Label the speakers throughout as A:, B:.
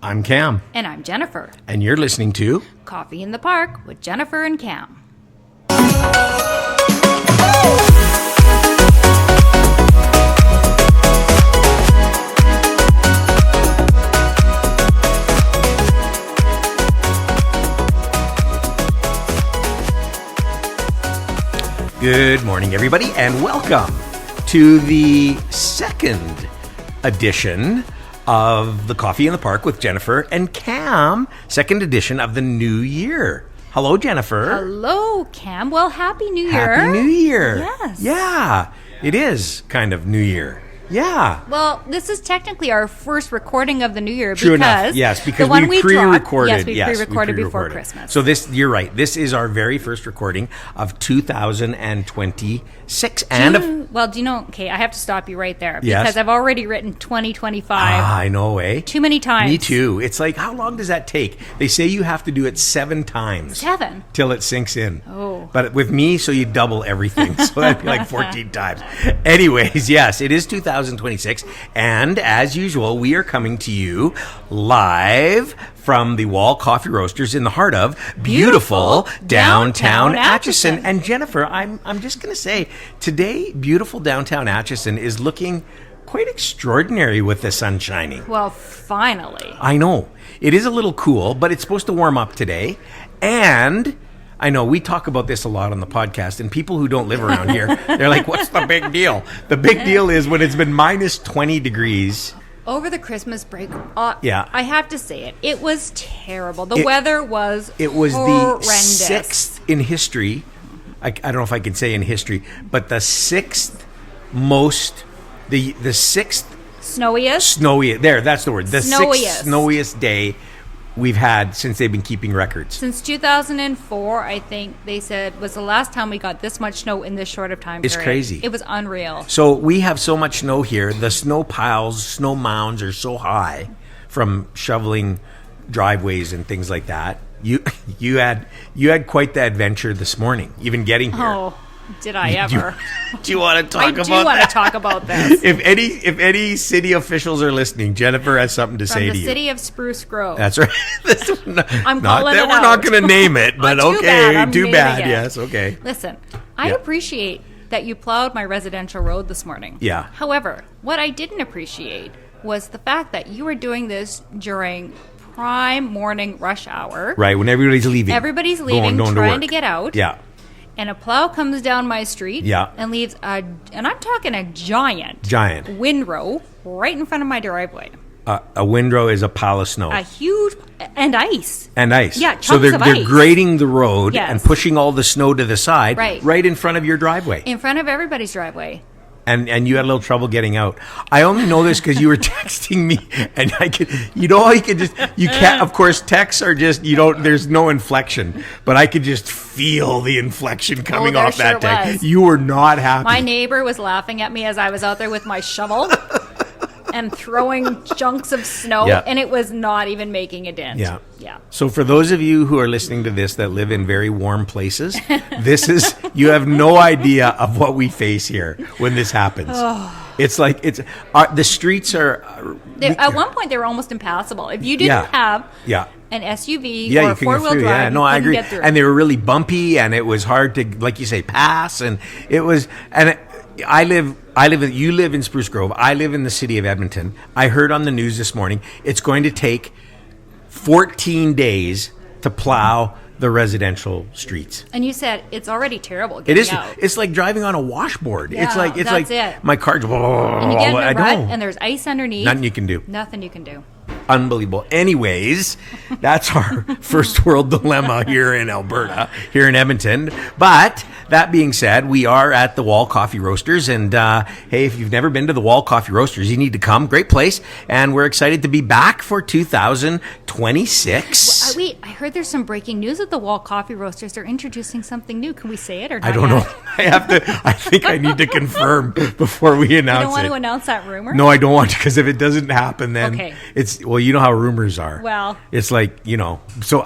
A: I'm Cam.
B: And I'm Jennifer.
A: And you're listening to
B: Coffee in the Park with Jennifer and Cam.
A: Good morning, everybody, and welcome to the second edition of the Coffee in the Park with Jennifer and Cam, second edition of the new year. Hello, Jennifer.
B: Hello, Cam. Well, Happy New Year.
A: Happy New Year.
B: Yes.
A: Yeah, it is kind of New Year. Yeah.
B: Well, this is technically our first recording of the new year.
A: True
B: because
A: enough. Yes, because
B: the one
A: we pre-recorded.
B: Yes, we pre-recorded before Christmas.
A: So you're right. This is our very first recording of 2026.
B: Well, do you know? Okay, I have to stop you right there
A: Yes.
B: because I've already written 2025.
A: I know, eh?
B: Too many times.
A: Me too. It's like, how long does that take? They say you have to do it 7 times.
B: 7?
A: Till it sinks in.
B: Oh.
A: But with me, so you double everything. So that'd be like 14 times. Anyways, yes, it is 2026. And as usual, we are coming to you live from the Wall Coffee Roasters in the heart of beautiful downtown Atchison. And Jennifer, I'm just going to say, today, beautiful downtown Atchison is looking quite extraordinary with the sun shining.
B: Well, finally.
A: I know. It is a little cool, but it's supposed to warm up today. And I know we talk about this a lot on the podcast, and people who don't live around here, they're like, what's the big deal? The big deal is when it's been minus 20 degrees.
B: Over the Christmas break,
A: yeah.
B: I have to say it. It was terrible. The weather was
A: horrendous. The
B: horrendous.
A: 6th in history. I don't know if I can say in history, but the 6th most, the 6th
B: snowiest.
A: There, that's the word. The
B: Snowiest.
A: 6th snowiest day we've had since they've been keeping records.
B: Since 2004, I think they said, was the last time we got this much snow in this short of time period.
A: It's crazy.
B: It was unreal.
A: So we have so much snow here. The snow piles, snow mounds are so high from shoveling driveways and things like that. You had quite the adventure this morning, even getting here.
B: Oh, did I ever?
A: Do you want to talk about that?
B: I do want to talk about this.
A: If any city officials are listening, Jennifer has something to say to you.
B: From the city of Spruce Grove.
A: That's right.
B: I'm calling it out.
A: We're not going to name it, but okay. Too bad.
B: It.
A: Yes, okay.
B: Listen, I appreciate that you plowed my residential road this morning.
A: Yeah.
B: However, what I didn't appreciate was the fact that you were doing this during prime morning rush hour.
A: Right, when everybody's leaving.
B: Everybody's leaving, trying to get out.
A: Yeah.
B: And a plow comes down my street and leaves and I'm talking a giant windrow right in front of my driveway.
A: A windrow is a pile of snow.
B: A huge, and ice.
A: Yeah,
B: chunks of ice.
A: They're grading the road and pushing all the snow to the side right in front of your driveway.
B: In front of everybody's driveway.
A: And you had a little trouble getting out. I only know this because you were texting me, and I could, you can't, of course, texts are just, there's no inflection, but I could just feel the inflection coming off that text. You were not happy.
B: My neighbor was laughing at me as I was out there with my shovel and throwing chunks of snow, and it was not even making a dent. Yeah.
A: So for those of you who are listening to this that live in very warm places, you have no idea of what we face here when this happens. It's like the streets are.
B: At one point, they were almost impassable. If you didn't have an SUV or a 4-wheel drive,
A: I agree. And they were really bumpy, and it was hard to, like you say, pass. And it was, you live in Spruce Grove. I live in the city of Edmonton. I heard on the news this morning, it's going to take 14 days to plow the residential streets.
B: And you said it's already terrible
A: getting out. It's like driving on a washboard.
B: Yeah,
A: it's like my car's.
B: And you get in a rut, and there's ice underneath.
A: Nothing you can do. Unbelievable. Anyways, that's our first world dilemma here in Alberta, here in Edmonton. But that being said, we are at the Wall Coffee Roasters. And hey, if you've never been to the Wall Coffee Roasters, you need to come. Great place. And we're excited to be back for 2026.
B: Wait, I heard there's some breaking news at the Wall Coffee Roasters. They're introducing something new. Can we say it or not?
A: I don't know. I think I need to confirm before we announce it.
B: You don't want to announce that rumor?
A: No, I don't want to, because if it doesn't happen, then it's, well, you know how rumors are.
B: Well,
A: it's like, so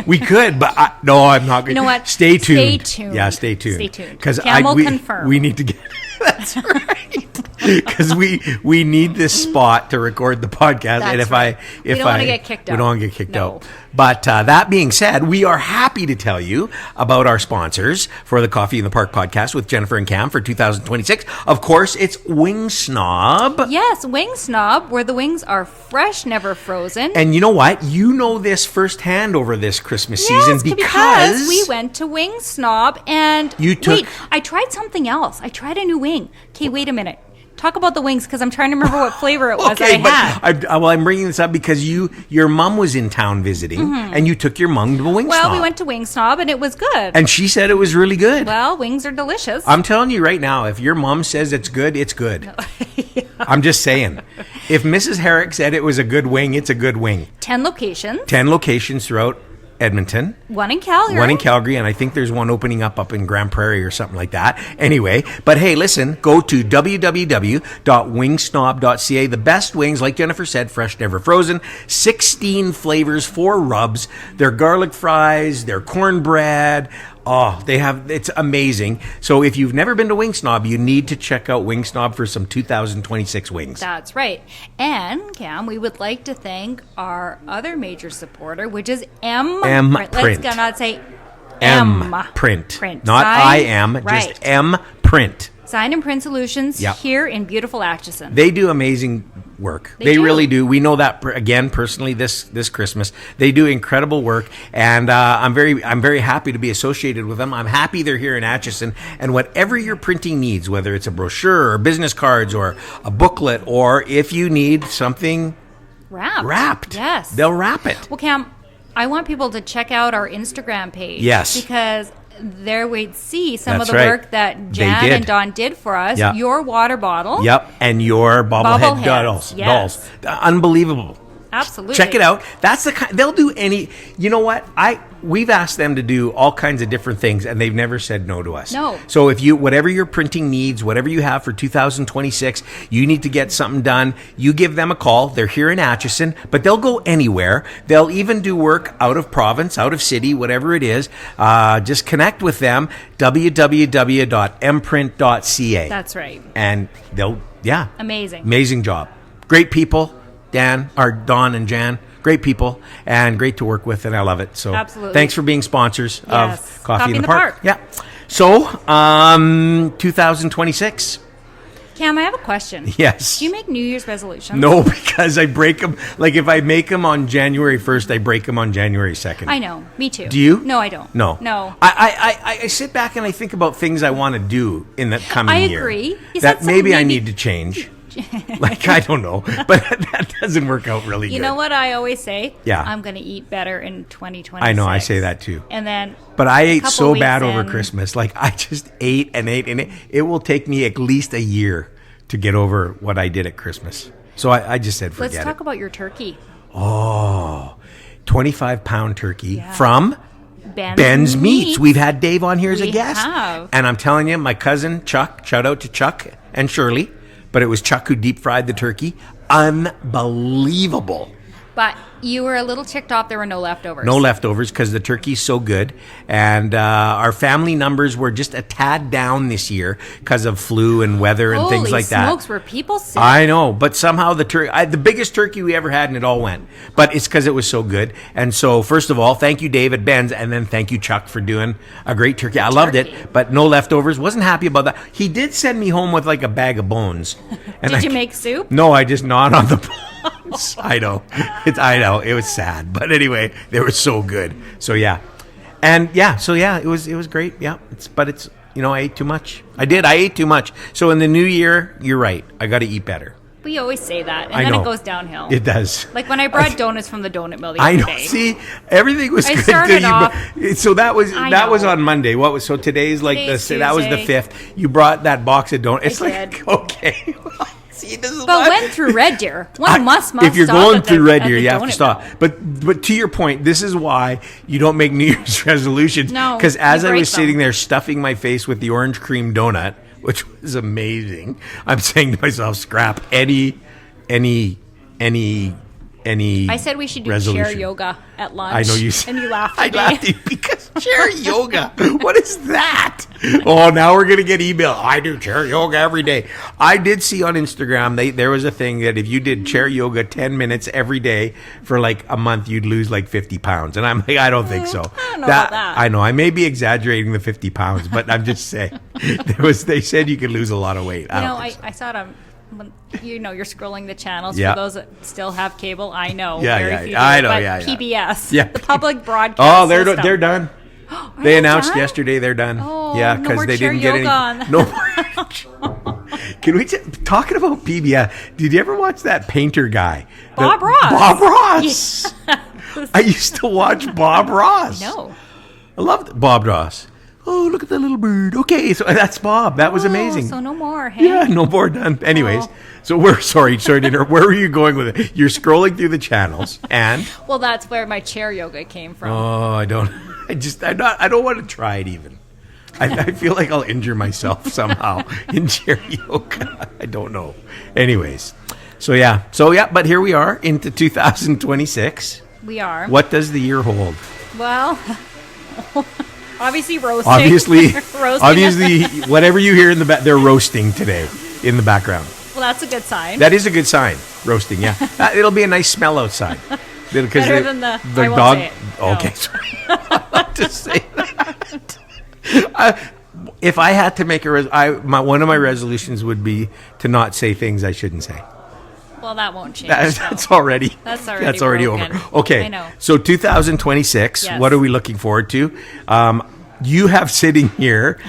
A: we could, but no, I'm not going to.
B: You know what?
A: Stay tuned.
B: Stay tuned.
A: Yeah, stay tuned.
B: Stay tuned. Cam will confirm.
A: We need to get That's right. Because we need this spot to record the podcast.
B: That's
A: and if
B: right.
A: we don't
B: want to get kicked out.
A: We don't want to get kicked out. But that being said, we are happy to tell you about our sponsors for the Coffee in the Park podcast with Jennifer and Cam for 2026. Of course, it's Wing Snob.
B: Yes, Wing Snob, where the wings are fresh, never frozen.
A: And you know what? You know this firsthand over this Christmas season because
B: we went to Wing Snob and wait, I tried something else. I tried a new wing. Okay, wait a minute. Talk about the wings because I'm trying to remember what flavor it was I had.
A: I'm bringing this up because your mom was in town visiting and you took your mom to Wing Snob.
B: Well, we went to Wing Snob and it was good.
A: And she said it was really good.
B: Well, wings are delicious.
A: I'm telling you right now, if your mom says it's good, it's good. Yeah. I'm just saying. If Mrs. Herrick said it was a good wing, it's a good wing.
B: 10 locations.
A: 10 locations throughout Edmonton.
B: One in Calgary.
A: And I think there's one opening up in Grand Prairie or something like that. Anyway, but hey, listen, go to www.wingsnob.ca. The best wings, like Jennifer said, fresh, never frozen. 16 flavors, 4 rubs. Their garlic fries, their cornbread. Oh, it's amazing. So if you've never been to Wing Snob, you need to check out Wing Snob for some 2026 wings.
B: That's right. And, Cam, we would like to thank our other major supporter, which is M Print. Let's not say M
A: Print. Not I am, right. Just M Print.
B: Sign and Print Solutions here in beautiful Atchison.
A: They do amazing work. They really do. We know that again personally this Christmas. They do incredible work, and I'm very happy to be associated with them. I'm happy they're here in Atchison, and whatever your printing needs, whether it's a brochure or business cards or a booklet, or if you need something wrapped,
B: yes,
A: they'll wrap it.
B: Well, Cam, I want people to check out our Instagram page.
A: Yes,
B: because there we'd see some of the work that Jan and Don did for us. Yep. Your water bottle.
A: Yep. And your bobblehead dolls. Unbelievable.
B: Absolutely.
A: Check it out. That's the kind, they'll do any, you know what? We've asked them to do all kinds of different things and they've never said no to us.
B: No.
A: So if whatever your printing needs, whatever you have for 2026, you need to get something done, you give them a call. They're here in Atchison, but they'll go anywhere. They'll even do work out of province, out of city, whatever it is. Just connect with them, www.mprint.ca.
B: That's right.
A: And amazing job. Great people. Don and Jan, great people and great to work with, and I love it. So
B: absolutely.
A: Thanks for being sponsors of Coffee in the Park.
B: Yeah.
A: So 2026.
B: Cam, I have a question.
A: Yes.
B: Do you make New Year's resolutions?
A: No, because I break them. Like if I make them on January 1st, I break them on January 2nd.
B: I know. Me too.
A: Do you?
B: No, I don't.
A: No. I sit back and I think about things I want to do in the coming year.
B: I agree.
A: That maybe I need to change. Like, I don't know, but that doesn't work out really good.
B: You know what I always say?
A: Yeah.
B: I'm going to eat better in 2026.
A: I know, I say that too.
B: And then,
A: but I ate so bad over Christmas. Like, I just ate and ate, and it will take me at least a year to get over what I did at Christmas. So I just said, forget it.
B: Let's talk about your turkey.
A: Oh, 25-pound turkey from Ben's Meats. We've had Dave on here as a guest. And I'm telling you, my cousin Chuck, shout out to Chuck and Shirley, but it was Chuck who deep fried the turkey. Unbelievable.
B: But you were a little ticked off there were no leftovers.
A: No leftovers because the turkey's so good. And our family numbers were just a tad down this year because of flu and weather and things like that.
B: Holy smokes, were people sick?
A: I know, but somehow the biggest turkey we ever had and it all went. But it's because it was so good. And so, first of all, thank you, David Benz, and then thank you, Chuck, for doing a great turkey. I loved it, but no leftovers. Wasn't happy about that. He did send me home with like a bag of bones. And
B: did you make soup?
A: No, I just gnawed on the bones. I know. It was sad. But anyway, they were so good. So yeah. And yeah, it was great. Yeah. But I ate too much. I ate too much. So in the new year, you're right. I got to eat better.
B: We always say that, and then it goes downhill.
A: It does.
B: Like when I brought donuts from the donut mill the other day.
A: See, everything was good.
B: Started off.
A: So that was on Monday. So today's like that was the 5th. You brought that box of donuts. It's like okay. See,
B: but went through Red Deer. One must
A: if you're going through Red Deer, you have to stop. But to your point, this is why you don't make New Year's resolutions.
B: No,
A: because as I was sitting there stuffing my face with the orange cream donut, which was amazing, I'm saying to myself, scrap any any
B: I said we should do
A: resolution.
B: chair yoga at lunch.
A: I know you said.
B: And you laughed
A: I
B: at me.
A: laughed because chair yoga. What is that? Oh, now we're gonna get email. I do chair yoga every day. I did see on Instagram there was a thing that if you did chair yoga 10 minutes every day for like a month, you'd lose like 50 pounds. And I'm like, I don't think so.
B: I don't know about that.
A: I know. I may be exaggerating the 50 pounds, but I'm just saying. They said you could lose a lot of weight.
B: I saw it on. You're scrolling the channels
A: Yeah.
B: for those that still have cable. I know.
A: Yeah,
B: very
A: yeah,
B: few
A: I
B: do,
A: know,
B: but
A: yeah.
B: PBS,
A: Yeah.
B: the public broadcast.
A: Oh,
B: system.
A: they're done.
B: Are
A: They announced
B: done?
A: yesterday they're done.
B: Oh,
A: yeah,
B: no
A: because
B: more
A: they
B: chair
A: didn't get any.
B: yoga on.
A: No more. Can we talking about PBS? Did you ever watch that painter guy,
B: Bob Ross?
A: Bob Ross.
B: Yeah.
A: I used to watch Bob Ross.
B: No.
A: I loved Bob Ross. Oh, look at that little bird. Okay, so that's Bob. That was amazing.
B: So no more. Hey?
A: Yeah, no more done. Anyways,
B: Oh.
A: so we're sorry to interrupt. Where were you going with it? You're scrolling through the channels, and
B: Well, that's where my chair yoga came from.
A: oh, I don't want to try it even. I feel like I'll injure myself somehow in chair yoga. I don't know. Anyways, so yeah, but here we are into 2026.
B: We are.
A: What does the year hold?
B: Well, obviously roasting.
A: Obviously, whatever you hear in the back, they're roasting today in the background.
B: Well, that's a good sign.
A: That is a good sign. Roasting, yeah. It'll be a nice smell outside.
B: Better than the I won't
A: dog.
B: say it. No.
A: Okay, sorry. I like to say that. If I had to make one of my resolutions would be to not say things I shouldn't say.
B: Well, that won't change.
A: That's already over.
B: broken.
A: Okay,
B: I know.
A: so 2026.
B: Yes.
A: What are we looking forward to? You have sitting here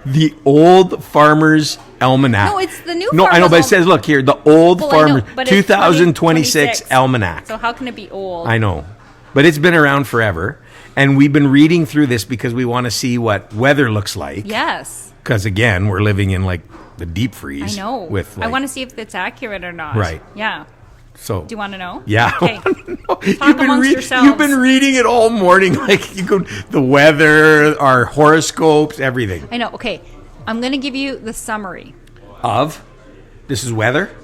A: the old Farmers Almanac.
B: No, it's the new.
A: No,
B: Farmers
A: I know, but it says, look here, the old Farmers 2026
B: 2026
A: Almanac.
B: So how can it be old?
A: I know, but it's been around forever, and we've been reading through this because we want to see what weather looks like.
B: Yes.
A: Because again, we're living in like the deep freeze.
B: I know.
A: With
B: I want to see if it's accurate or not.
A: Right.
B: Yeah.
A: So.
B: Do you want to know?
A: Yeah.
B: Okay. Talk amongst yourselves.
A: You've been reading it all morning, like you go the weather, our horoscopes, everything.
B: I know. Okay. I'm going to give you the summary
A: This is weather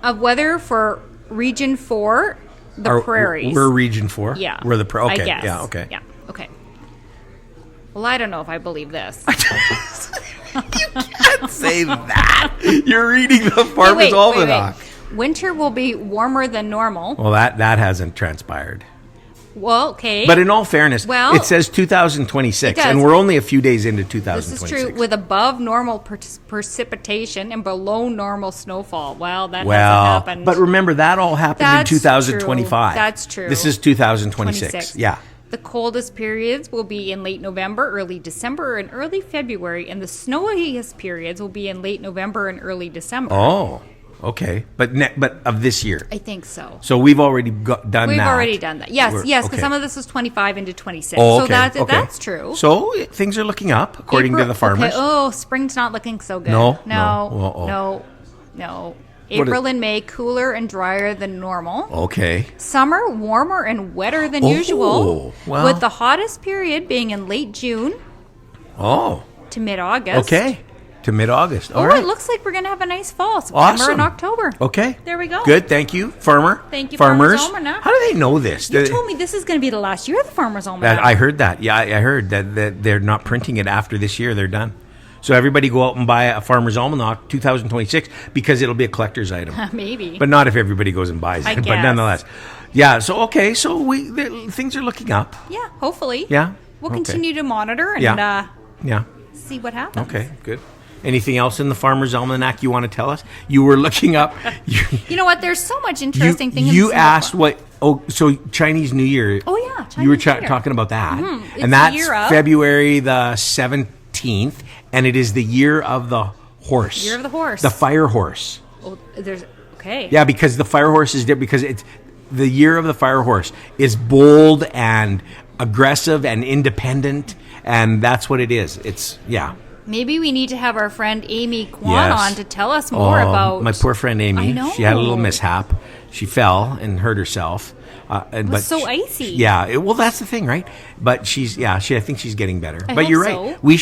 B: of weather for Region 4, the prairies.
A: We're Region 4.
B: Yeah.
A: We're the
B: I
A: okay.
B: guess.
A: Yeah. Okay.
B: Yeah. Okay. Well, I don't know if I believe this.
A: You can't say that. You're reading the Farmers Almanac.
B: Winter will be warmer than normal.
A: Well, that hasn't transpired.
B: Well, okay.
A: But in all fairness,
B: Well,
A: it says 2026,
B: it does.
A: and we're only a few days into
B: This
A: 2026.
B: is true, with above normal precipitation and below normal snowfall. Well, that hasn't happened.
A: But remember, that all happened
B: That's
A: in 2025.
B: true. That's true.
A: This is 2026. Yeah.
B: The coldest periods will be in late November, early December, and early February, and the snowiest periods will be in late November and early December.
A: Oh, okay. But of this year.
B: I think so.
A: So we've already done that.
B: We've already done that. Yes, because
A: okay.
B: some of this was 25 into 26.
A: Oh, okay.
B: So that's true.
A: So things are looking up, according to the farmers.
B: Okay. Oh, spring's not looking so good.
A: No.
B: April and May, cooler and drier than normal.
A: Okay.
B: Summer, warmer and wetter than usual.
A: Well.
B: With the hottest period being in late June to mid-August.
A: Okay. To mid-August. All
B: Oh,
A: right.
B: it looks like we're going to have a nice fall. September
A: Awesome.
B: and October.
A: Okay.
B: There we go.
A: Good. Thank you, Farmer.
B: Thank you,
A: Farmers.
B: Farmers Almanac.
A: How do they know this?
B: You told me this is going to be the last year of the Farmers Almanac.
A: I heard that. Yeah, I heard that they're not printing it after this year. They're done. So everybody go out and buy a Farmer's Almanac 2026 because it'll be a collector's item.
B: Maybe.
A: But not if everybody goes and buys it.
B: I
A: But
B: guess.
A: nonetheless. Yeah, so okay. So things are looking up.
B: Yeah, hopefully.
A: Yeah.
B: We'll
A: Okay.
B: continue to monitor and
A: Yeah.
B: see what happens.
A: Okay, good. Anything else in the Farmer's Almanac you want to tell us? You were looking up.
B: You know what? There's so much interesting things.
A: You asked what? Oh, so Chinese New Year.
B: Oh yeah, Chinese
A: you were
B: New Year.
A: talking about that,
B: It's
A: and that's
B: the year of-
A: February the 17th, and it is the year of the horse.
B: Year of the horse.
A: The fire horse.
B: Oh, there's okay.
A: Yeah, because the fire horse is different. Because it's the year of the fire horse is bold and aggressive and independent, and that's what it is. It's
B: Maybe we need to have our friend Amy Kwan
A: Yes.
B: on to tell us more about
A: my poor friend Amy.
B: I know.
A: She had a little mishap. She fell and hurt herself.
B: It was so icy.
A: Yeah. Well, that's the thing, right? But I think she's getting better.
B: I
A: but
B: hope
A: you're
B: so.
A: right. We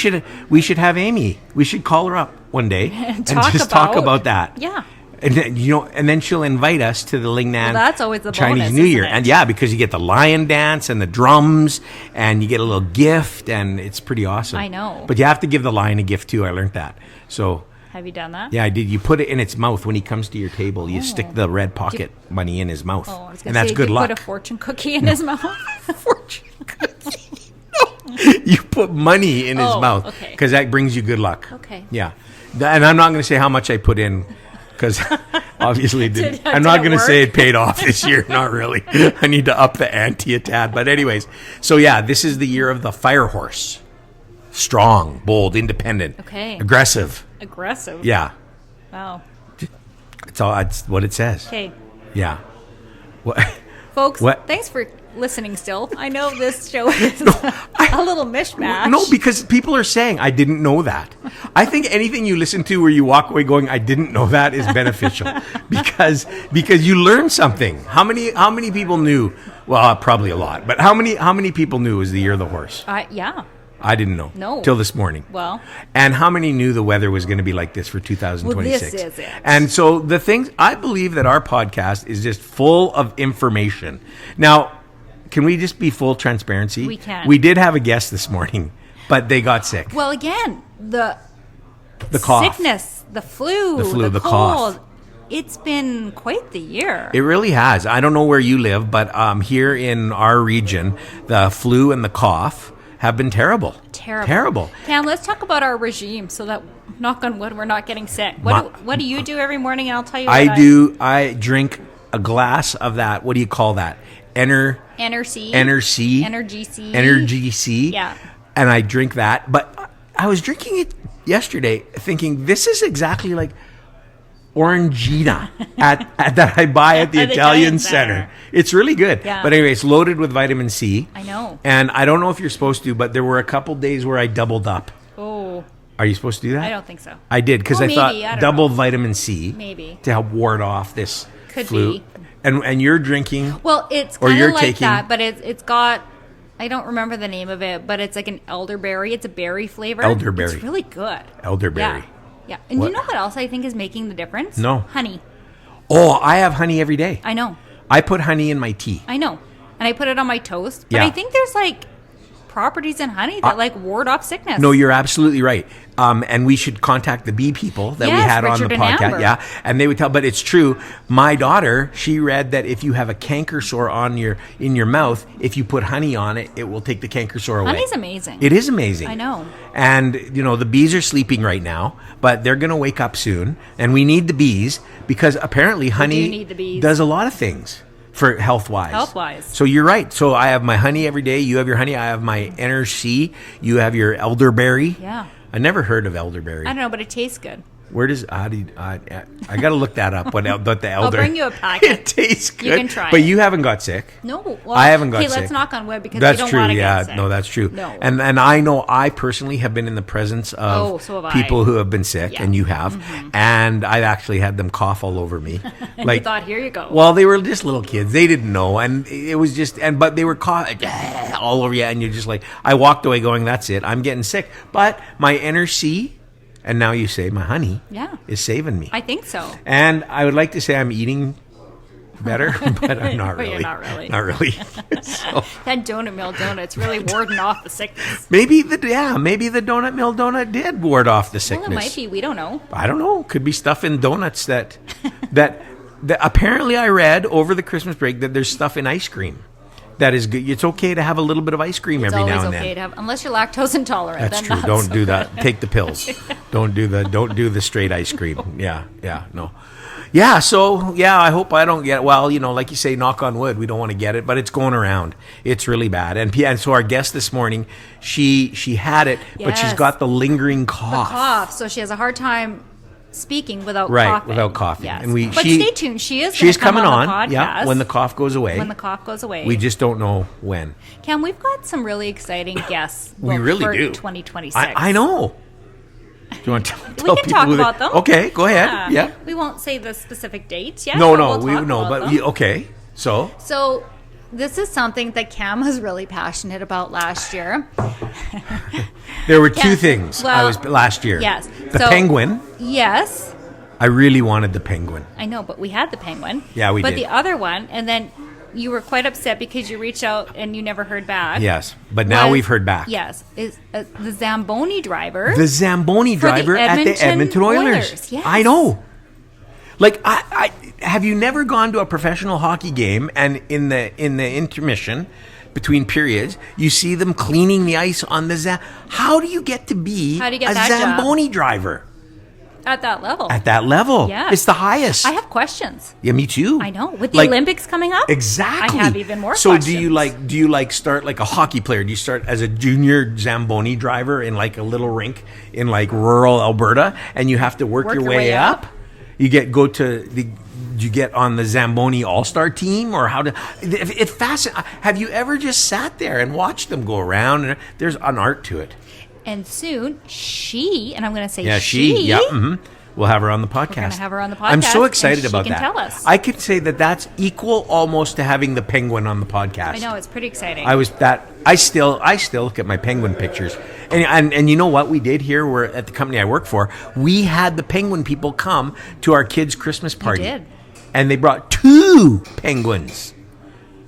A: should have Amy. We should call her up one day and
B: talk
A: just talk
B: about-
A: about that.
B: Yeah.
A: And then, and then she'll invite us to the Lingnan.
B: Well, that's always the
A: Chinese
B: bonus,
A: New Year,
B: isn't it?
A: and because you get the lion dance and the drums, and you get a little gift, and it's pretty awesome.
B: I know.
A: But you have to give the lion a gift too. I learned that. So.
B: Have you done that?
A: Yeah, I did. You put it in its mouth when he comes to your table. You stick the red pocket money in his mouth, and that's good luck.
B: Put a fortune cookie in his mouth.
A: Fortune cookie. You put money in his mouth because that brings you good luck.
B: Okay.
A: Yeah, and I'm not going to say how much I put in because obviously it didn't. I'm not going to say it paid off this year. Not really. I need to up the ante a tad. But anyways, so this is the year of the fire horse. Strong, bold, independent.
B: Okay.
A: Aggressive. Yeah.
B: Wow.
A: It's what it says.
B: Okay.
A: Yeah.
B: Folks, thanks for listening still. I know this show is a little mishmash.
A: No, because people are saying, I didn't know that. I think anything you listen to where you walk away going, I didn't know that is beneficial because you learn something. How many people knew? Well, probably a lot. But how many people knew it was the year of the horse?
B: Yeah.
A: I didn't know.
B: No.
A: Till this morning.
B: Well.
A: And how many knew the weather was going to be like this for 2026?
B: Well, this is it.
A: And so the things, I believe that our podcast is just full of information. Now, can we just be full transparency?
B: We can.
A: We did have a guest this morning, but they got sick.
B: Well, again, the
A: cough.
B: Sickness, the flu,
A: the
B: cold.
A: cough.
B: It's been quite the year.
A: It really has. I don't know where you live, but here in our region, the flu and the cough have been terrible. Terrible.
B: Cam, let's talk about our regime so that, knock on wood, we're not getting sick. What do you do every morning? And I'll tell you what
A: I drink a glass of that. What do you call that?
B: Energy C. Yeah.
A: And I drink that. But I was drinking it yesterday thinking this is exactly like Orangina that I buy at the Italian Center. It's really good.
B: Yeah.
A: But anyway, it's loaded with vitamin C.
B: I know.
A: And I don't know if you're supposed to, but there were a couple days where I doubled up.
B: Oh.
A: Are you supposed to do that?
B: I don't think so.
A: I did because I thought double vitamin C.
B: Maybe.
A: To help ward off this flu.
B: Be.
A: And you're drinking.
B: Well, it's kind of like that, but it's got, I don't remember the name of it, but it's like an elderberry. It's a berry flavor.
A: Elderberry.
B: It's really good.
A: Elderberry.
B: Yeah. And you know what else I think is making the difference?
A: No.
B: Honey.
A: Oh, I have honey every day.
B: I know.
A: I put honey in my tea.
B: I know. And I put it on my toast. But I think there's like properties in honey that like ward off sickness.
A: No, you're absolutely right. And we should contact the bee people that we had
B: Richard
A: on the podcast.
B: Amber.
A: Yeah. And they would tell, but it's true. My daughter, she read that if you have a canker sore in your mouth, if you put honey on it, it will take the canker sore away.
B: Honey's amazing.
A: It is amazing.
B: I know.
A: And, the bees are sleeping right now, but they're going to wake up soon. And we need the bees because apparently honey does a lot of things. For health-wise. So you're right. So I have my honey every day. You have your honey. I have my NRC. You have your elderberry.
B: Yeah.
A: I never heard of elderberry.
B: I don't know, but it tastes good.
A: Where does I got to look that up. What the elder?
B: I'll bring you a packet.
A: It tastes good.
B: You can try
A: but
B: it.
A: you haven't got sick.
B: No, well,
A: I haven't got sick.
B: Okay, let's knock on wood because
A: that's
B: we don't want to get sick.
A: No, that's true.
B: No.
A: And I know I personally have been in the presence of people who have been sick, and you have, and I've actually had them cough all over me.
B: And you thought, here you go.
A: Well, they were just little kids; they didn't know, and it was just, but they were coughing all over you, and you're just like, I walked away going, "That's it, I'm getting sick." But my NRC. And now you say my honey is saving me.
B: I think so.
A: And I would like to say I'm eating better, but I'm not really.
B: You're not really.
A: Not really. So.
B: That donut mill donut's really warding off the sickness.
A: Maybe the donut mill donut did ward off the sickness.
B: Well, it might be. We don't know.
A: I don't know. Could be stuff in donuts that apparently I read over the Christmas break that there's stuff in ice cream. That is good. It's okay to have a little bit of ice cream every now and then.
B: It's always okay to have, unless you're lactose intolerant.
A: That's true. Don't do that. Take the pills. Don't do the straight ice cream. Yeah, no. Yeah, so I hope I don't get it. Well, like you say, knock on wood, we don't want to get it, but it's going around. It's really bad. And so our guest this morning, she had it, but she's got the lingering cough.
B: The cough, so she has a hard time speaking without coughing.
A: Right, without coughing.
B: Yes.
A: And
B: but stay tuned. She's
A: coming on
B: the podcast.
A: Yeah, when the cough goes away. We just don't know when.
B: Cam, we've got some really exciting guests.
A: We really
B: for
A: do.
B: 2026.
A: I know. Do you want to tell
B: we can
A: people
B: talk about them.
A: Okay, go ahead. Yeah.
B: We won't say the specific dates yet.
A: Okay.
B: So this is something that Cam was really passionate about last year.
A: There were two things I was last year.
B: Yes.
A: The penguin.
B: Yes.
A: I really wanted the penguin.
B: I know, but we had the penguin.
A: Yeah, we did.
B: But the other one, and then you were quite upset because you reached out and you never heard back.
A: Yes, but now we've heard back.
B: Yes, is the Zamboni driver.
A: The Zamboni driver at the Edmonton Oilers.
B: Yes.
A: I know. Like, I have you never gone to a professional hockey game and in the intermission between periods, you see them cleaning the ice on the How do you get to be a Zamboni driver?
B: At that level.
A: At that level.
B: Yeah.
A: It's the highest.
B: I have questions.
A: Yeah, me too.
B: I know. With the Olympics coming up?
A: Exactly.
B: I have even more questions.
A: So do you start like a hockey player? Do you start as a junior Zamboni driver in like a little rink in like rural Alberta and you have to work your way up? You get on the Zamboni All-Star team, or it's fascinating. Have you ever just sat there and watched them go around? And there's an art to it.
B: And soon, and I'm going to say
A: we'll have her on the podcast.
B: We're going to have her on the podcast.
A: I'm so excited about that.
B: She can tell us.
A: I could say that's equal almost to having the penguin on the podcast.
B: I know, it's pretty exciting.
A: I still look at my penguin pictures. And you know what we did here? We're at the company I work for. We had the penguin people come to our kids' Christmas party.
B: You did.
A: And they brought 2 penguins.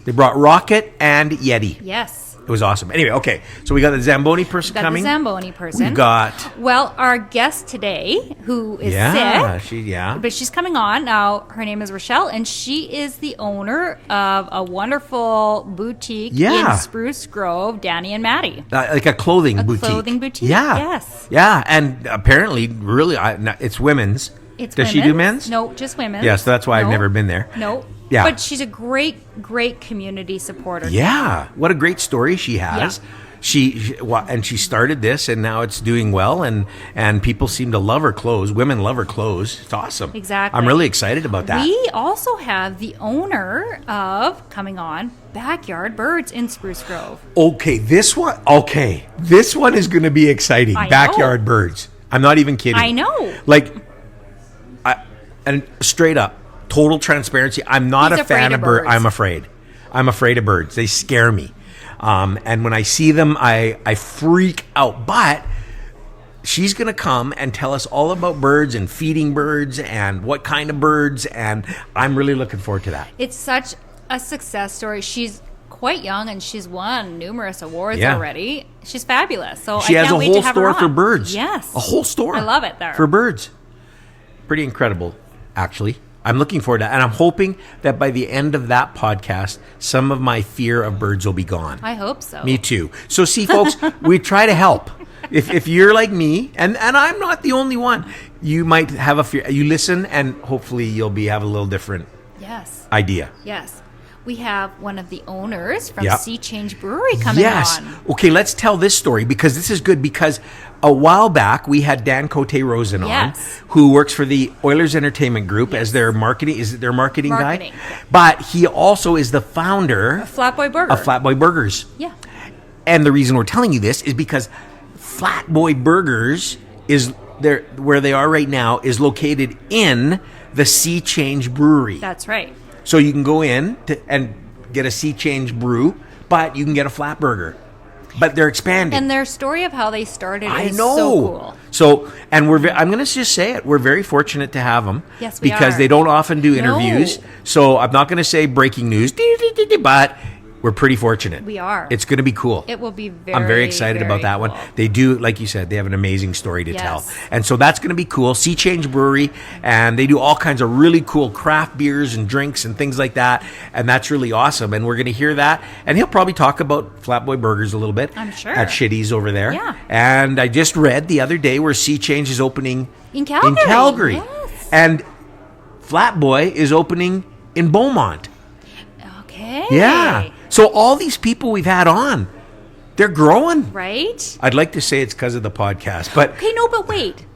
A: They brought Rocket and Yeti.
B: Yes.
A: It was awesome. Anyway, okay. So we got the Zamboni person coming.
B: The Zamboni person.
A: We got...
B: Well, our guest today, who is sick. But she's coming on. Now, her name is Rochelle, and she is the owner of a wonderful boutique in Spruce Grove, Danny and Maddie.
A: Like a clothing boutique.
B: A clothing boutique,
A: yeah.
B: Yes.
A: Yeah, and apparently, really, it's women's. Does she do men's?
B: No, just women's.
A: Yeah, so that's why I've never been there.
B: No.
A: Yeah.
B: But she's a great community supporter.
A: Yeah. What a great story she has. Yeah. She started this, and now it's doing well, and people seem to love her clothes. Women love her clothes. It's awesome.
B: Exactly.
A: I'm really excited about that.
B: We also have the owner of, coming on, Backyard Birds in Spruce Grove.
A: Okay, this one is going to be exciting. Backyard Birds. I'm not even kidding.
B: I know.
A: And straight up, total transparency, I'm not a fan of birds. I'm afraid of birds. They scare me. And when I see them, I freak out. But she's going to come and tell us all about birds and feeding birds and what kind of birds. And I'm really looking forward to that.
B: It's such a success story. She's quite young and she's won numerous awards already. She's fabulous. So
A: she has a whole store for birds.
B: Yes.
A: A whole store.
B: I love it there.
A: For birds. Pretty incredible, actually. I'm looking forward to that. And I'm hoping that by the end of that podcast, some of my fear of birds will be gone.
B: I hope so.
A: Me too. So see, folks, we try to help. If you're like me, and I'm not the only one, you might have a fear. You listen, and hopefully you'll have a little different idea.
B: Yes. We have one of the owners from Sea Change Brewery coming on.
A: Okay, let's tell this story because this is good because a while back we had Dan Cote-Rosen on, who works for the Oilers Entertainment Group as their marketing. Is it their marketing guy? Yeah. But he also is the founder
B: of Flatboy Burger.
A: Of Flatboy Burgers.
B: Yeah.
A: And the reason we're telling you this is because Flatboy Burgers is there where they are right now is located in the Sea Change Brewery.
B: That's right.
A: So you can go in and get a Sea Change brew, but you can get a flat burger. But they're expanding.
B: And their story of how they started is so cool.
A: So, and I'm going to just say it. We're very fortunate to have them.
B: Yes, we are.
A: Because they don't often do interviews. No. So I'm not going to say breaking news, but we're pretty fortunate.
B: We are.
A: It's going to be cool.
B: It will be
A: I'm very excited about that one. They do, like you said, they have an amazing story to tell. And so that's going to be cool. Sea Change Brewery, and they do all kinds of really cool craft beers and drinks and things like that. And that's really awesome. And we're going to hear that. And he'll probably talk about Flatboy Burgers a little bit.
B: I'm sure.
A: At Shitty's over there.
B: Yeah.
A: And I just read the other day where Sea Change is opening
B: in Calgary.
A: Yes. And Flatboy is opening in Beaumont.
B: Okay.
A: Yeah. So all these people we've had on, they're growing.
B: Right?
A: I'd like to say it's because of the podcast, but...
B: Okay, no, but wait.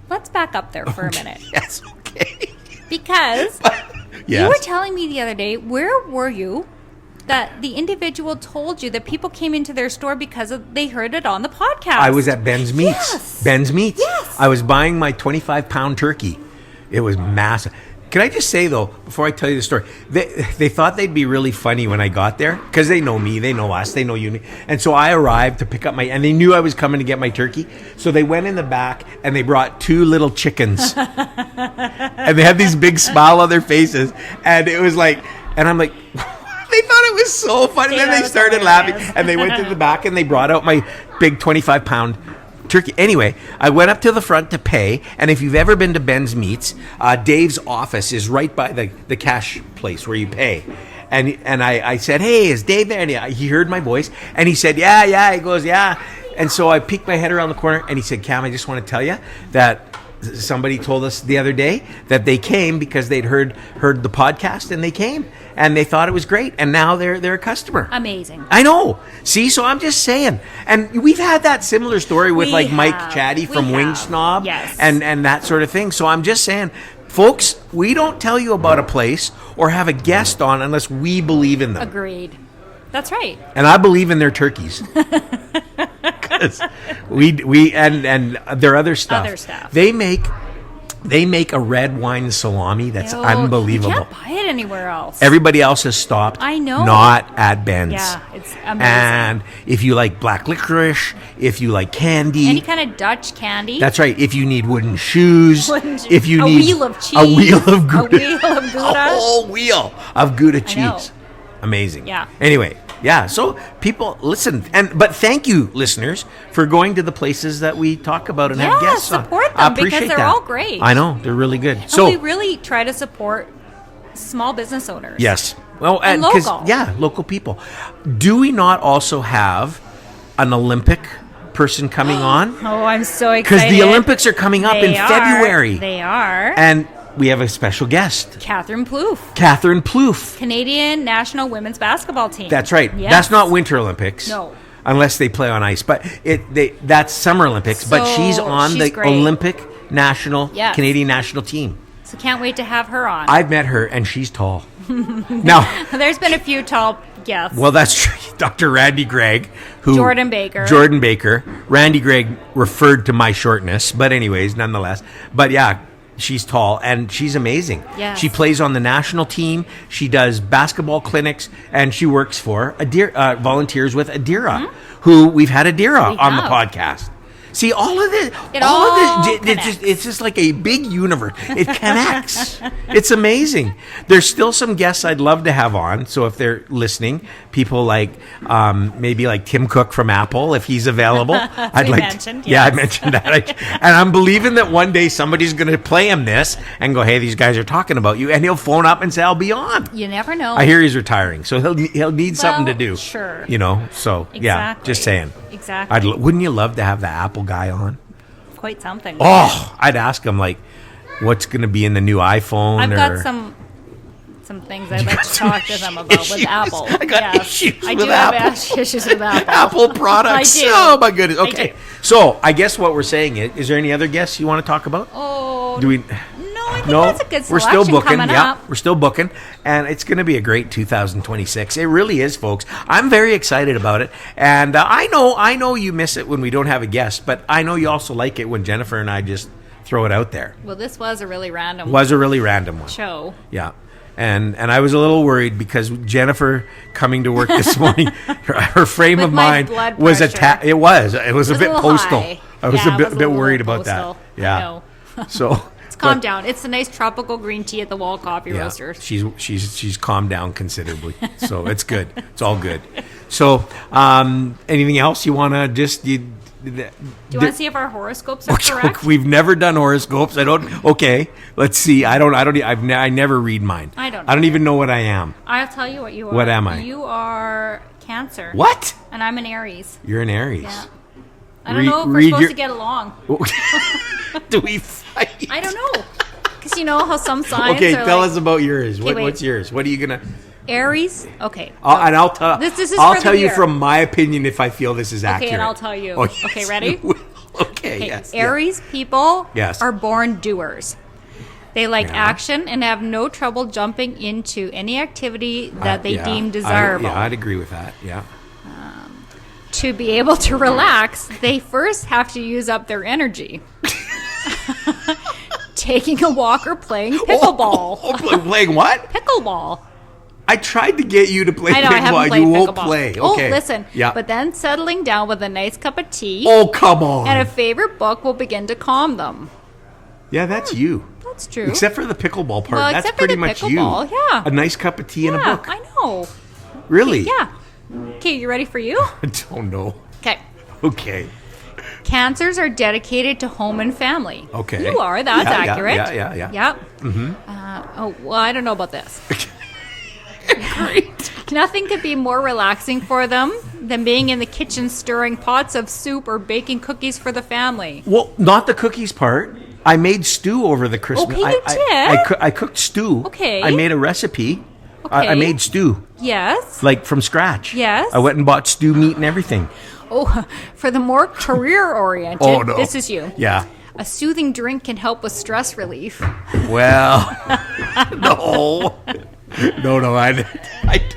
B: Let's back up there for a minute.
A: Yes, okay.
B: Because you were telling me the other day, where were you, that the individual told you that people came into their store because they heard it on the podcast?
A: I was at Ben's Meats.
B: Yes.
A: Ben's Meats.
B: Yes.
A: I was buying my 25-pound turkey. It was massive. Can I just say, though, before I tell you the story, they thought they'd be really funny when I got there because they know me, they know us, they know you. And so I arrived to pick up and they knew I was coming to get my turkey. So they went in the back and they brought 2 little chickens. And they had these big smile on their faces. And it was like, and I'm like, they thought it was so funny. And then they started laughing. And they went to the back and they brought out my big 25-pound turkey. Anyway, I went up to the front to pay, and if you've ever been to Ben's Meats, Dave's office is right by the cash place where you pay. And I said, "Hey, is Dave there?" And he heard my voice, and he said, "Yeah." He goes, "Yeah." And so I peeked my head around the corner, and he said, "Cam, I just want to tell you that somebody told us the other day that they came because they'd heard the podcast, and they came, and they thought it was great, and now they're a customer."
B: Amazing.
A: I know. See, so I'm just saying, and we've had that similar story with Mike Chatty from Wing Snob,
B: yes,
A: and that sort of thing. So I'm just saying, folks, we don't tell you about a place or have a guest on unless we believe in them.
B: Agreed. That's right.
A: And I believe in their turkeys. Because we and their other stuff. They make a red wine salami that's unbelievable.
B: You can't buy it anywhere else.
A: Everybody else has stopped.
B: I know.
A: Not at Ben's.
B: Yeah, it's amazing.
A: And if you like black licorice, if you like candy,
B: any kind of Dutch candy.
A: That's right. If you need wooden shoes, if you need
B: a wheel of cheese,
A: a wheel of Gouda,
B: a
A: whole wheel of Gouda cheese. Amazing.
B: Yeah.
A: Anyway, yeah. So people listen, but thank you, listeners, for going to the places that we talk about and have guests on.
B: Support them because they're all great.
A: I know they're really good.
B: And we really try to support small business owners.
A: Yes. Well,
B: and local.
A: Local people. Do we not also have an Olympic person coming on?
B: Oh, I'm so excited.
A: Because the Olympics are coming up in February.
B: They are.
A: And we have a special guest.
B: Catherine Plouffe. Canadian national women's basketball team.
A: That's right.
B: Yes.
A: That's not Winter Olympics.
B: No.
A: Unless they play on ice. But that's Summer Olympics.
B: So,
A: but she's on the
B: great.
A: Olympic national, Canadian national team.
B: So can't wait to have her on.
A: I've met her, and she's tall. Now,
B: there's been a few tall guests.
A: Well, that's true. Dr. Randy Gregg,
B: Jordan Baker.
A: Randy Gregg referred to my shortness, but anyways, nonetheless. But yeah, she's tall, and she's amazing.
B: Yes.
A: She plays on the national team. She does basketball clinics, and she works for volunteers with Adira, who we've had Adira on the podcast. See, all of this, it's just like a big universe. It connects. It's amazing. There's still some guests I'd love to have on. So if they're listening, people like maybe like Tim Cook from Apple, if he's available.
B: I mentioned
A: that. And I'm believing that one day somebody's going to play him this and go, "Hey, these guys are talking about you," and he'll phone up and say, "I'll be on."
B: You never know.
A: I hear he's retiring, so he'll need something to do.
B: Sure.
A: So
B: exactly.
A: Yeah, just saying.
B: Exactly.
A: Wouldn't you love to have the Apple guy on?
B: Quite something.
A: Oh, I'd ask him like, what's going to be in the new iPhone?
B: I've got some things I'd like to talk to them about with Apple.
A: I got issues with Apple.
B: I do have issues with Apple.
A: Apple products.
B: I do.
A: Oh my goodness. Okay, so I guess what we're saying is there any other guests you want to talk about?
B: Oh,
A: do we?
B: I think that's a good selection.
A: We're still booking.
B: Coming
A: Yeah,
B: up.
A: we're still booking, and it's going to be a great 2026. It really is, folks. I'm very excited about it, and I know you miss it when we don't have a guest, but I know you also like it when Jennifer and I just throw it out there.
B: Well, this was a really random.
A: Show. Yeah. And I was a little worried because Jennifer coming to work this morning, her frame of mind was it was a bit postal.
B: High.
A: I was a bit worried about that. Yeah. So
B: calm down. It's a nice tropical green tea at the Wall Coffee Roasters.
A: She's calmed down considerably, so it's good. It's all good. So, anything else you want to just? Do you
B: want to see if our horoscopes are correct?
A: We've never done horoscopes. I don't. Okay, let's see. I never read mine.
B: I don't
A: even know what I am.
B: I'll tell you what you are.
A: What am I?
B: You are Cancer.
A: What?
B: And I'm an Aries.
A: You're an Aries.
B: Yeah. I don't know if we're supposed to get along.
A: Do we fight?
B: I don't know. Because you know how some signs
A: Okay,
B: are
A: tell us about yours.
B: Okay,
A: what's yours? What are you going to...
B: Aries? Okay.
A: I'll tell
B: I'll
A: tell you from my opinion if I feel this is accurate.
B: Okay, and I'll tell you.
A: Oh, yes,
B: okay, ready?
A: Okay, yes.
B: Aries people
A: Yes.
B: are born doers. They like action and have no trouble jumping into any activity that they deem desirable.
A: I'd agree with that. Yeah.
B: To be able to relax, they first have to use up their energy. taking a walk, or playing pickleball.
A: Playing what?
B: Pickleball.
A: I tried to get you to play pickleball. You won't play. Okay.
B: Oh, listen.
A: Yeah.
B: But then settling down with a nice cup of tea.
A: Oh, come on.
B: And a favorite book will begin to calm them.
A: Yeah, that's you.
B: That's true.
A: Except for the pickleball part.
B: Well,
A: that's pretty much you.
B: Yeah.
A: A nice cup of tea and a book.
B: I know.
A: Really?
B: Yeah. Okay, you ready for you?
A: I don't know. Okay.
B: Cancers are dedicated to home and family.
A: Okay.
B: You are. That's accurate.
A: Yeah.
B: Yep.
A: Mm-hmm.
B: I don't know about this.
A: Great.
B: Nothing could be more relaxing for them than being in the kitchen stirring pots of soup or baking cookies for the family.
A: Well, not the cookies part. I made stew over the Christmas.
B: Okay, you did?
A: I cooked stew.
B: Okay.
A: I made a recipe.
B: Okay.
A: I made stew.
B: Yes.
A: Like from scratch.
B: Yes.
A: I went and bought stew meat and everything.
B: Oh, for the more career-oriented, This is you.
A: Yeah.
B: A soothing drink can help with stress relief.
A: Well, no. No, I don't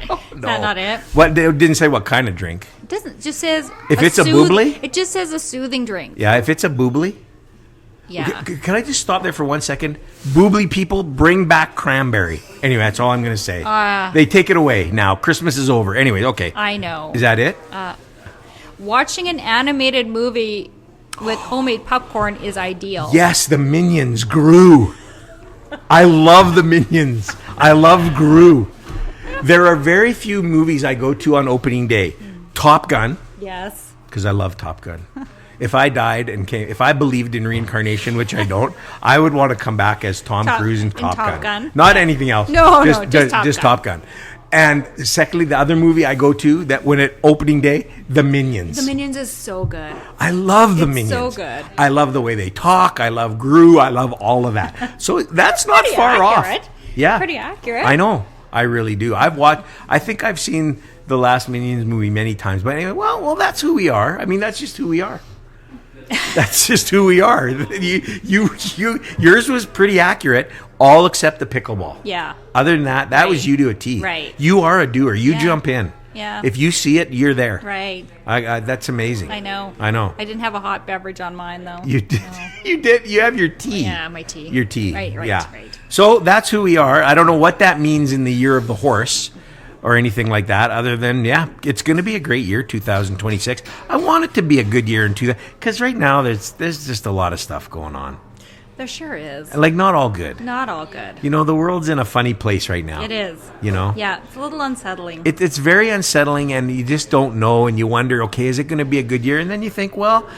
A: know.
B: Is that not it?
A: What, they didn't say what kind of drink.
B: It doesn't. It just says...
A: If it's a boobly?
B: It just says a soothing drink.
A: Yeah, if it's a boobly.
B: Yeah.
A: Can I just stop there for 1 second? Boobly people, bring back cranberry. Anyway, that's all I'm going to say. They take it away now. Christmas is over. Anyway, okay.
B: I know.
A: Is that it?
B: Watching an animated movie with homemade popcorn is ideal.
A: Yes, the Minions, Gru. I love the Minions. I love Gru. There are very few movies I go to on opening day. Top Gun.
B: Yes.
A: Because I love Top Gun. If I died and if I believed in reincarnation, which I don't, I would want to come back as Tom Cruise in Top Gun. Not anything else.
B: No, just
A: Top Gun. And secondly, the other movie I go to that when at opening day, The Minions.
B: The Minions is so good.
A: I love the Minions.
B: So good.
A: I love the way they talk. I love Gru. I love all of that. So that's not far off. Yeah.
B: Pretty accurate.
A: I know. I really do. I think I've seen the last Minions movie many times. But anyway, well, that's who we are. I mean, that's just who we are. That's just who we are. Yours was pretty accurate, all except the pickleball.
B: Yeah.
A: Other than that was you to a T.
B: Right.
A: You are a doer. You jump in.
B: Yeah.
A: If you see it, you're there.
B: Right.
A: That's amazing.
B: I know.
A: I
B: didn't have a hot beverage on mine though.
A: You did.
B: No.
A: You did. You have your tea.
B: Yeah, my tea.
A: Your tea.
B: Right.
A: Yeah. So that's who we are. I don't know what that means in the year of the horse or anything like that, other than, it's going to be a great year, 2026. I want it to be a good year in 2000, because right now there's just a lot of stuff going on.
B: There sure is.
A: Like, not all good.
B: Not all good.
A: You know, the world's in a funny place right now.
B: It is.
A: You know?
B: Yeah, it's a little unsettling.
A: It's very unsettling, and you just don't know, and you wonder, okay, is it going to be a good year? And then you think, well,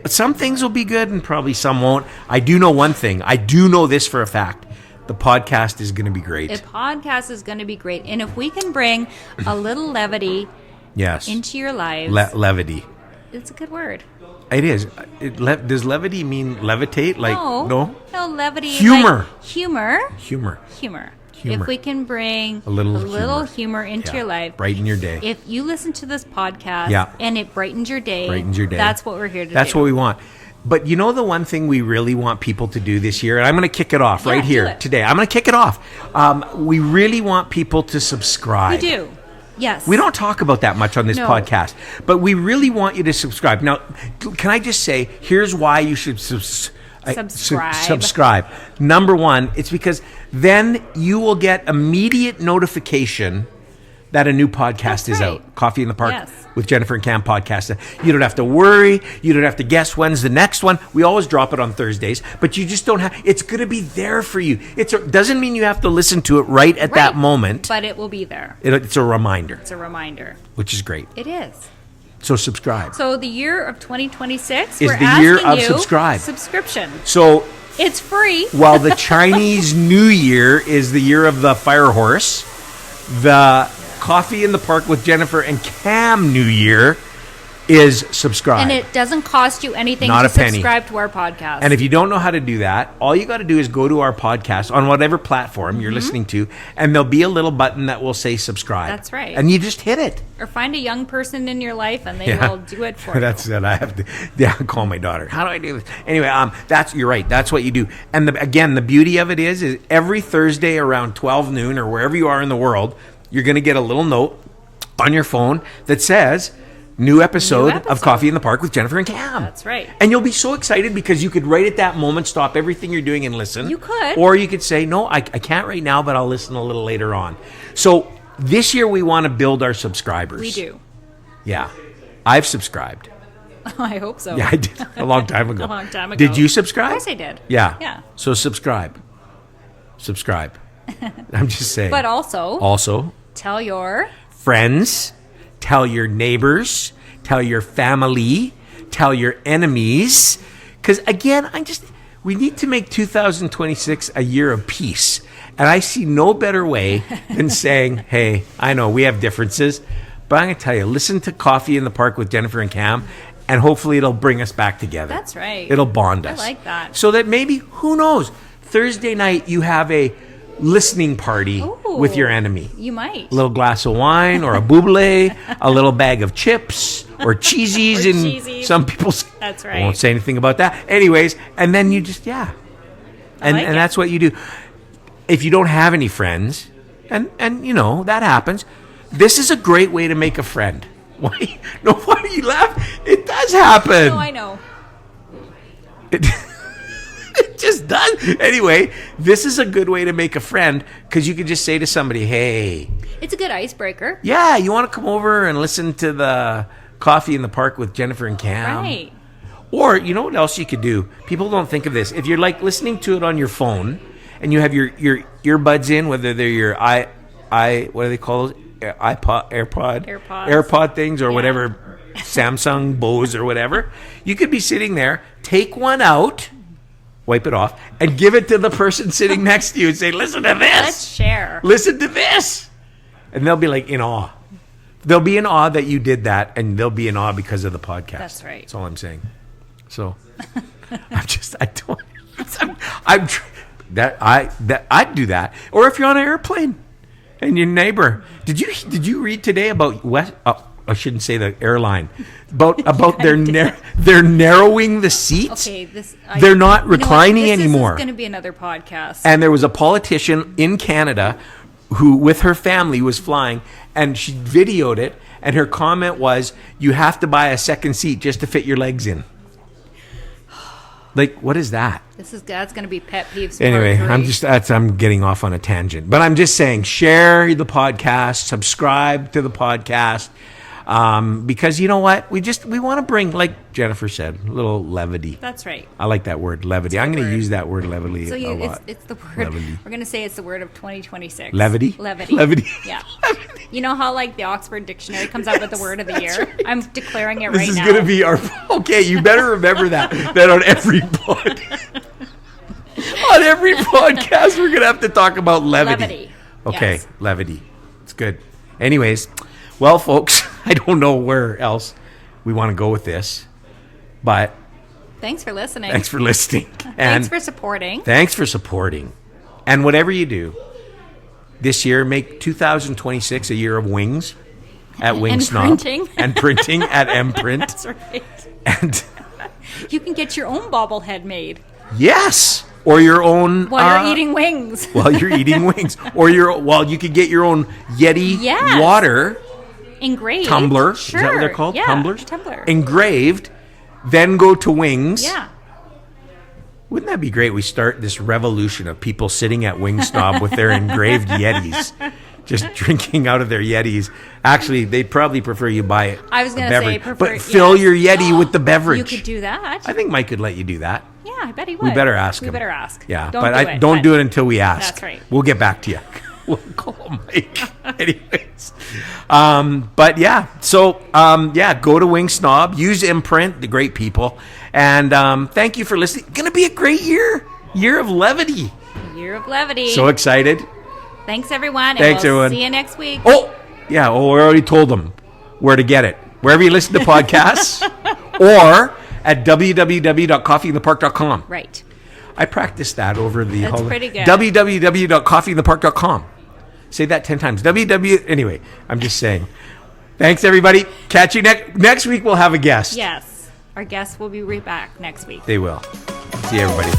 A: some things will be good, and probably some won't. I do know one thing. I do know this for a fact. The podcast is going to be great.
B: The podcast is going to be great. And if we can bring a little levity into your lives.
A: Levity.
B: It's a good word.
A: It is. Does levity mean levitate? Like, no,
B: levity.
A: Humor.
B: Like humor.
A: Humor.
B: If we can bring a little humor into your life.
A: Brighten your day.
B: If you listen to this podcast and it brightens your day. That's what we're here to do.
A: That's what we want. But you know the one thing we really want people to do this year, and I'm going to kick it off right here today. I'm going to kick it off. We really want people to subscribe.
B: We do. Yes.
A: We don't talk about that much on this podcast, but we really want you to subscribe. Now, can I just say, here's why you should subscribe. Number one, it's because then you will get immediate notification that a new podcast is out. Coffee in the Park with Jennifer and Cam podcast. You don't have to worry. You don't have to guess when's the next one. We always drop it on Thursdays, but you just don't have. It's going to be there for you. Doesn't mean you have to listen to it right at that moment.
B: But it will be there.
A: It's a reminder.
B: It's a reminder.
A: Which is great.
B: It is.
A: So subscribe.
B: So the year of 2026
A: is the year of
B: subscription.
A: So
B: it's free.
A: While the Chinese New Year is the year of the fire horse, the Coffee in the Park with Jennifer and Cam New Year is subscribe.
B: And it doesn't cost you anything
A: to
B: subscribe to our podcast.
A: And if you don't know how to do that, all you got to do is go to our podcast on whatever platform you're listening to, and there'll be a little button that will say subscribe.
B: That's right.
A: And you just hit it.
B: Or find a young person in your life, and they will do it for you.
A: That's it. I have to call my daughter. How do I do this? Anyway, you're right. That's what you do. And again, the beauty of it is every Thursday around 12 noon or wherever you are in the world, you're going to get a little note on your phone that says New episode of Coffee in the Park with Jennifer and Cam.
B: That's right.
A: And you'll be so excited because you could right at that moment stop everything you're doing and listen.
B: You could.
A: Or you could say, no, I can't right now, but I'll listen a little later on. So this year we want to build our subscribers.
B: We do.
A: Yeah. I've subscribed.
B: I hope so.
A: Yeah, I did. A long time ago.
B: A long time ago.
A: Did you subscribe?
B: Of course I did.
A: Yeah.
B: Yeah.
A: So subscribe. Subscribe. I'm just saying.
B: But also, tell your
A: friends, tell your neighbors, tell your family, tell your enemies. Because again, we need to make 2026 a year of peace. And I see no better way than saying, hey, I know we have differences, but I'm going to tell you, listen to Coffee in the Park with Jennifer and Cam, and hopefully it'll bring us back together.
B: That's right.
A: It'll bond us.
B: I like that.
A: So that maybe, who knows, Thursday night you have a listening party with your enemy.
B: You might.
A: A little glass of wine or a buble, a little bag of chips or cheesies in some people's.
B: That's right.
A: I won't say anything about that. Anyways, and then you just, And that's what you do. If you don't have any friends, and that happens, this is a great way to make a friend. Why? No, why are you laughing? It does happen.
B: No, I know.
A: It just does. Anyway, this is a good way to make a friend because you can just say to somebody, hey.
B: It's a good icebreaker.
A: Yeah, you want to come over and listen to the Coffee in the Park with Jennifer and Cam?
B: Right.
A: Or, you know what else you could do? People don't think of this. If you're like listening to it on your phone and you have your earbuds in, whether they're your what do they call those? AirPod things or whatever, Samsung, Bose or whatever. You could be sitting there, take one out, wipe it off, and give it to the person sitting next to you and say, listen to this.
B: Let's share.
A: Listen to this. And they'll be like in awe. They'll be in awe that you did that, and they'll be in awe because of the podcast.
B: That's right.
A: That's all I'm saying. So I'd do that. Or if you're on an airplane and your neighbor, did you read today about West? I shouldn't say the airline, about they're narrowing the seats.
B: Okay,
A: they're not reclining anymore.
B: This is going to be another podcast.
A: And there was a politician in Canada who, with her family, was flying, and she videoed it. And her comment was, "You have to buy a second seat just to fit your legs in." Like, what is that?
B: That's going to be pet peeves.
A: Anyway, I'm getting off on a tangent, but I'm just saying, share the podcast, subscribe to the podcast. Because you know what? We want to bring, like Jennifer said, a little levity.
B: That's right.
A: I like that word, levity. I'm going to use that word, levity, a lot.
B: It's the word.
A: Levity.
B: We're going to say it's the word of 2026.
A: Levity?
B: Levity. Yeah. Levity. You know how, like, the Oxford Dictionary comes out with the word of the year? Right. I'm declaring it right now.
A: This is going to be our... Okay, you better remember that on every on every podcast, we're going to have to talk about levity. Okay, yes. Levity. It's good. Anyways... Well, folks, I don't know where else we want to go with this, but...
B: Thanks for listening.
A: And
B: thanks for supporting.
A: Thanks for supporting. And whatever you do, this year, make 2026 a year of wings at Wingsnob.
B: And printing.
A: And printing at Mprint.
B: That's right.
A: And
B: you can get your own bobblehead made.
A: Yes! Or your own...
B: While you're eating wings.
A: While you're eating wings. Or you could get your own Yeti water...
B: Engraved.
A: Tumbler.
B: Sure.
A: Is that what they're called?
B: Yeah,
A: Tumblers?
B: Tumbler.
A: Engraved. Then go to Wings.
B: Yeah.
A: Wouldn't that be great? We start this revolution of people sitting at Wingsnob with their engraved Yetis. Just drinking out of their Yetis. Actually, they'd probably prefer you buy it.
B: I was going to say,
A: but fill your Yeti with the beverage.
B: You could do that.
A: I think Mike could let you do that.
B: Yeah, I bet he would.
A: We better ask him.
B: We better ask.
A: Yeah, don't do it until we ask.
B: That's right.
A: We'll get back to you. We'll call Mike. Anyways. But yeah, so go to Wingsnob, use Imprint, the great people, and thank you for listening. Gonna be a great year of levity.
B: Year of levity.
A: So excited.
B: Thanks everyone.
A: Thanks everyone.
B: See you next week.
A: Oh, yeah. Oh, we already told them where to get it. Wherever you listen to podcasts, or at www.coffeeinthepark.com.
B: Right.
A: I practiced that over the
B: That's pretty good.
A: www.coffeeinthepark.com. Say that 10 times. Anyway, I'm just saying. Thanks, everybody. Catch you next week. We'll have a guest.
B: Yes. Our guests will be right back next week.
A: They will. See you, everybody.